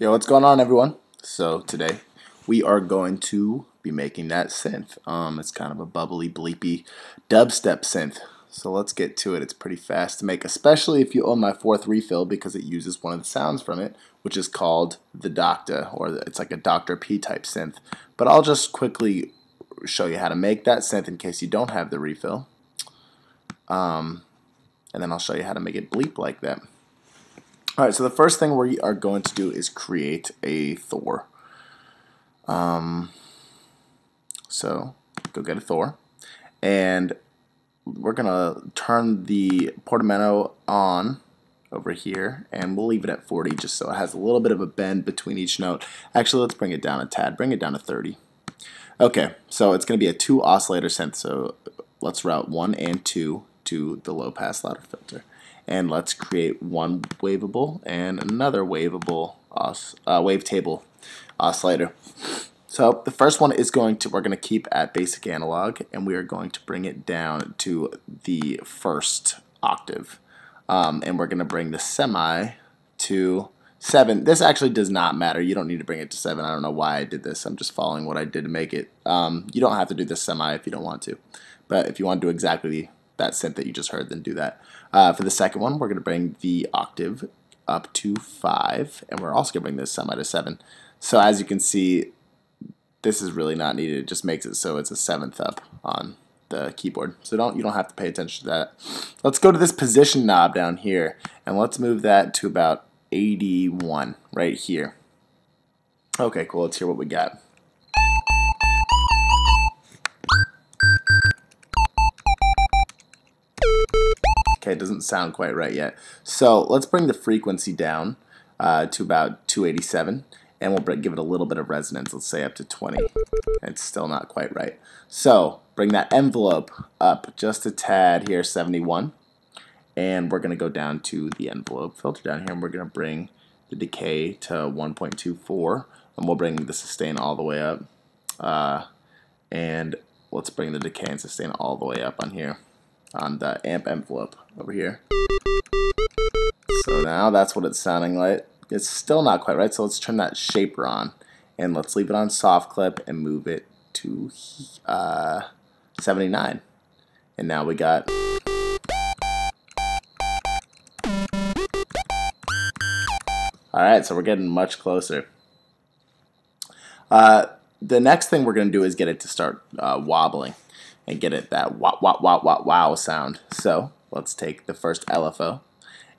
Yo, what's going on, everyone? So today we are going to be making that synth. It's kind of a bubbly, bleepy dubstep synth. So let's get to it. It's pretty fast to make, especially if you own my fourth refill, because it uses one of the sounds from it, which is called the Docta, or it's like a Dr. P type synth. But I'll just quickly show you how to make that synth in case you don't have the refill. And then I'll show you how to make it bleep like that. Alright, so the first thing we are going to do is create a Thor. So go get a Thor, and we're going to turn the portamento on over here, and we'll leave it at 40 just so it has a little bit of a bend between each note. Actually, let's bring it down a tad. Bring it down to 30. Okay, so it's going to be a 2 oscillator synth, so let's route 1 and 2 to the low pass louder filter. And let's create one waveable and another waveable wavetable oscillator. So the first one is we're going to keep at basic analog, and we are going to bring it down to the first octave. And we're going to bring the semi to 7. This actually does not matter. You don't need to bring it to 7. I don't know why I did this. I'm just following what I did to make it. You don't have to do the semi if you don't want to. But if you want to do exactly that synth that you just heard, then do that. For the second one, we're going to bring the octave up to 5, and we're also going to bring this semi to 7. So as you can see, this is really not needed. It just makes it so it's a 7th up on the keyboard. So you don't have to pay attention to that. Let's go to this position knob down here, and let's move that to about 81 right here. Okay, cool. Let's hear what we got. Okay, it doesn't sound quite right yet. So let's bring the frequency down to about 287, and we'll give it a little bit of resonance. Let's say up to 20. It's still not quite right. So bring that envelope up just a tad here, 71, and we're going to go down to the envelope filter down here, and we're going to bring the decay to 1.24, and we'll bring the sustain all the way up, and let's bring the decay and sustain all the way up on here, on the amp envelope over here. So now that's what it's sounding like. It's still not quite right, so let's turn that shaper on, and let's leave it on soft clip and move it to 79. And now we got alright, so we're getting much closer. The next thing we're going to do is get it to start wobbling and get it that wow sound. So let's take the first LFO,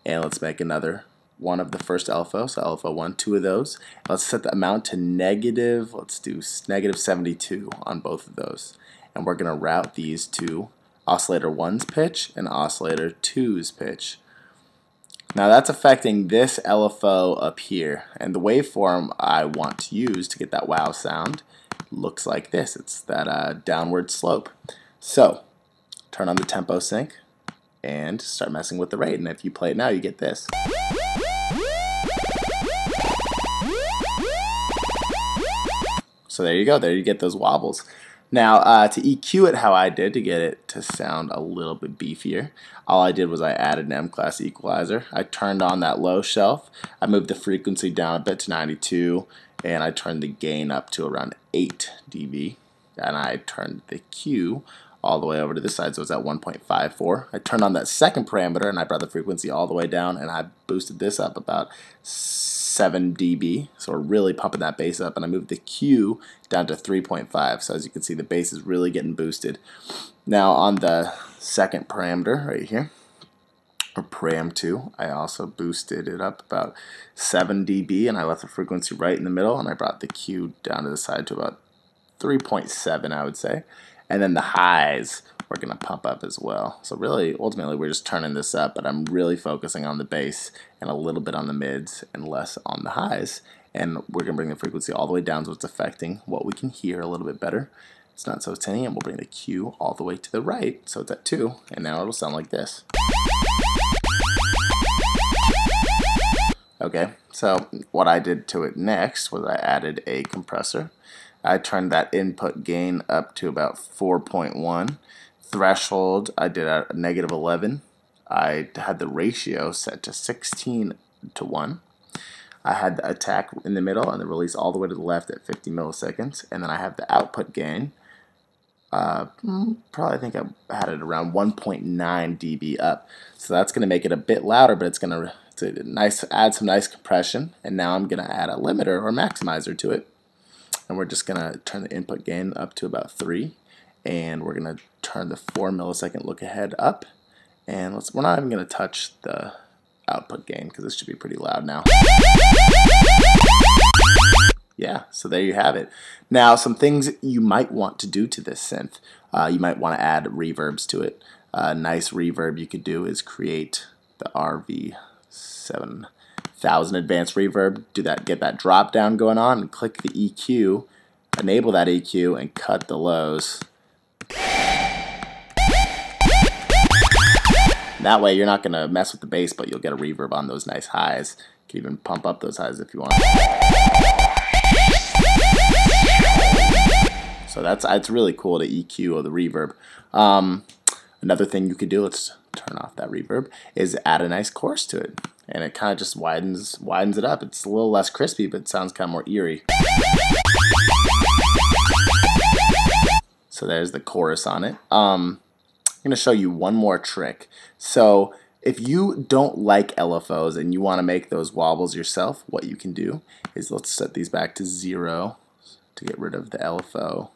and let's make another one of the first LFO. So LFO 1, 2 of those. Let's set the amount to negative. Let's do negative 72 on both of those, and we're going to route these to oscillator 1's pitch and oscillator 2's pitch. Now that's affecting this LFO up here, and the waveform I want to use to get that wow sound looks like this. It's that downward slope. So turn on the tempo sync and start messing with the rate, and if you play it now, you get this. So there you go. There you get those wobbles. Now to EQ it how I did to get it to sound a little bit beefier, all I did was I added an M-class equalizer. I turned on that low shelf. I moved the frequency down a bit to 92, and I turned the gain up to around 8 dB, and I turned the Q all the way over to this side, so it's at 1.54. I turned on that second parameter, and I brought the frequency all the way down, and I boosted this up about 7 dB, so we're really pumping that bass up, and I moved the Q down to 3.5, so as you can see, the bass is really getting boosted. Now on the second parameter right here, or param 2, I also boosted it up about 7 dB, and I left the frequency right in the middle, and I brought the Q down to the side to about 3.7, I would say. And then the highs we're going to pump up as well. So really, ultimately, we're just turning this up, but I'm really focusing on the bass and a little bit on the mids and less on the highs. And we're going to bring the frequency all the way down so it's affecting what we can hear a little bit better. It's not so tinny, and we'll bring the Q all the way to the right, so it's at 2, and now it'll sound like this. Okay, so what I did to it next was I added a compressor. I turned that input gain up to about 4.1. Threshold, I did a negative 11. I had the ratio set to 16 to 1. I had the attack in the middle and the release all the way to the left at 50 milliseconds, and then I have the output gain. Probably I think I had it around 1.9 dB up, so that's going to make it a bit louder, but it's going to add some nice compression. And now I'm going to add a limiter or maximizer to it, and we're just going to turn the input gain up to about 3, and we're going to turn the 4 millisecond look ahead up, and we're not even going to touch the output gain because this should be pretty loud now. Yeah, so there you have it. Now, some things you might want to do to this synth. You might want to add reverbs to it. A nice reverb you could do is create the RV7000 advanced reverb. Do that, get that drop down going on, and click the EQ, enable that EQ, and cut the lows. That way, you're not going to mess with the bass, but you'll get a reverb on those nice highs. You can even pump up those highs if you want. So it's really cool to EQ the reverb. Another thing you could do, let's turn off that reverb, is add a nice chorus to it, and it kind of just widens it up. It's a little less crispy, but it sounds kind of more eerie. So there's the chorus on it. I'm going to show you one more trick. So if you don't like LFOs and you want to make those wobbles yourself, what you can do is, let's set these back to 0 to get rid of the LFO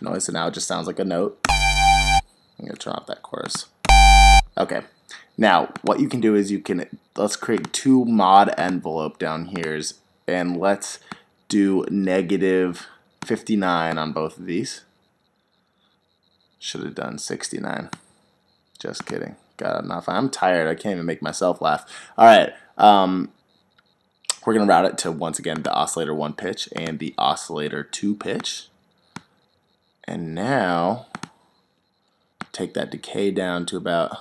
noise. So now it just sounds like a note. I'm going to turn off that chorus. Okay. Now, what you can do is let's create 2 mod envelope down here, and let's do -59 on both of these. Should have done 69. Just kidding. Got enough. I'm tired. I can't even make myself laugh. All right. We're going to route it to, once again, the oscillator 1 pitch and the oscillator 2 pitch. And now, take that decay down to about,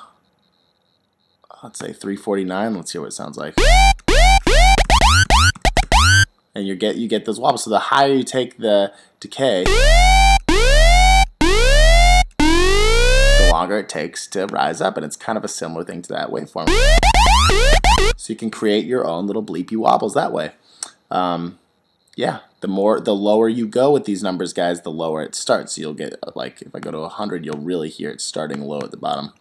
let's say 349. Let's hear what it sounds like. And you get those wobbles. So the higher you take the decay, the longer it takes to rise up, and it's kind of a similar thing to that waveform. So you can create your own little bleepy wobbles that way. Yeah, the lower you go with these numbers, guys, the lower it starts. So you'll get, like, if I go to 100, you'll really hear it starting low at the bottom.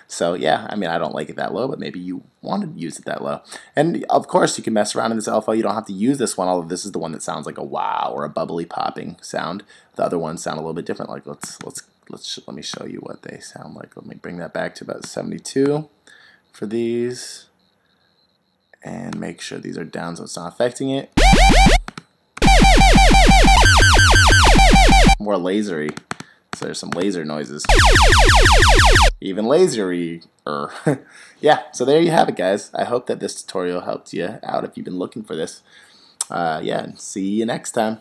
So yeah, I mean, I don't like it that low, but maybe you want to use it that low. And of course, you can mess around in this alpha. You don't have to use this one, although this is the one that sounds like a wow or a bubbly popping sound. The other ones sound a little bit different. Like let me show you what they sound like. Let me bring that back to about 72 for these, and make sure these are down so it's not affecting it. More lasery. So there's some laser noises. Even lasery. Yeah, so there you have it, guys. I hope that this tutorial helped you out if you've been looking for this. Yeah, and see you next time.